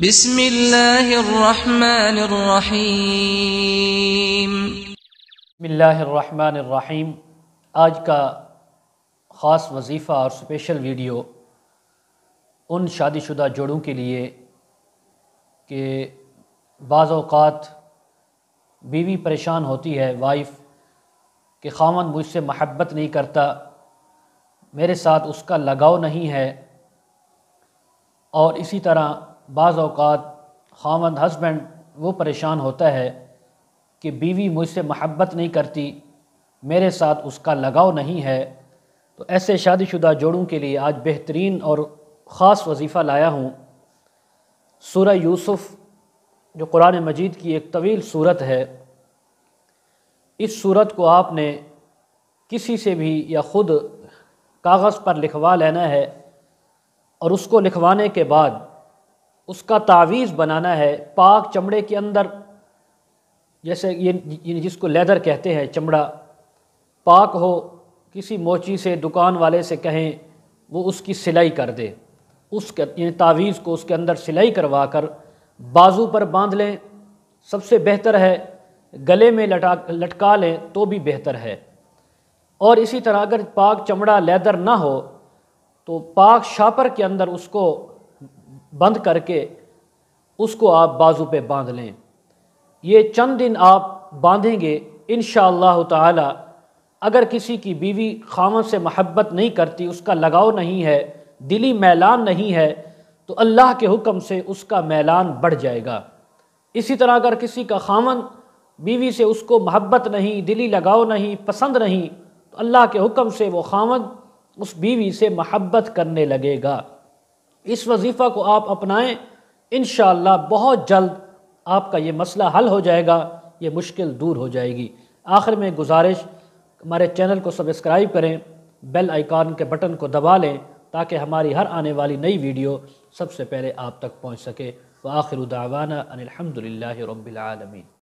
بسم اللہ الرحمن الرحیم۔ بسم اللہ الرحمن الرحیم۔ آج کا خاص وظیفہ اور اسپیشل ویڈیو ان شادی شدہ جوڑوں کے لیے کہ بعض اوقات بیوی پریشان ہوتی ہے، وائف، کہ خاوند مجھ سے محبت نہیں کرتا، میرے ساتھ اس کا لگاؤ نہیں ہے، اور اسی طرح بعض اوقات خاوند ہسبینڈ وہ پریشان ہوتا ہے کہ بیوی مجھ سے محبت نہیں کرتی، میرے ساتھ اس کا لگاؤ نہیں ہے۔ تو ایسے شادی شدہ جوڑوں کے لیے آج بہترین اور خاص وظیفہ لایا ہوں۔ سورہ یوسف جو قرآن مجید کی ایک طویل صورت ہے، اس صورت کو آپ نے کسی سے بھی یا خود کاغذ پر لکھوا لینا ہے، اور اس کو لکھوانے کے بعد اس کا تعویذ بنانا ہے پاک چمڑے کے اندر، جیسے یہ جس کو لیدر کہتے ہیں، چمڑا پاک ہو، کسی موچی سے دکان والے سے کہیں وہ اس کی سلائی کر دے، اس کے تعویذ کو اس کے اندر سلائی کروا کر بازو پر باندھ لیں، سب سے بہتر ہے گلے میں لٹکا لیں تو بھی بہتر ہے۔ اور اسی طرح اگر پاک چمڑا لیدر نہ ہو تو پاک شاپر کے اندر اس کو بند کر کے اس کو آپ بازو پہ باندھ لیں۔ یہ چند دن آپ باندھیں گے، انشاءاللہ تعالی اگر کسی کی بیوی خاوند سے محبت نہیں کرتی، اس کا لگاؤ نہیں ہے، دلی میلان نہیں ہے، تو اللہ کے حکم سے اس کا میلان بڑھ جائے گا۔ اسی طرح اگر کسی کا خاوند بیوی سے اس کو محبت نہیں، دلی لگاؤ نہیں، پسند نہیں، تو اللہ کے حکم سے وہ خاوند اس بیوی سے محبت کرنے لگے گا۔ اس وظیفہ کو آپ اپنائیں، انشاءاللہ بہت جلد آپ کا یہ مسئلہ حل ہو جائے گا، یہ مشکل دور ہو جائے گی۔ آخر میں گزارش، ہمارے چینل کو سبسکرائب کریں، بیل آئیکن کے بٹن کو دبا لیں تاکہ ہماری ہر آنے والی نئی ویڈیو سب سے پہلے آپ تک پہنچ سکے۔ وآخر دعوانا ان الحمد للہ رب العالمین۔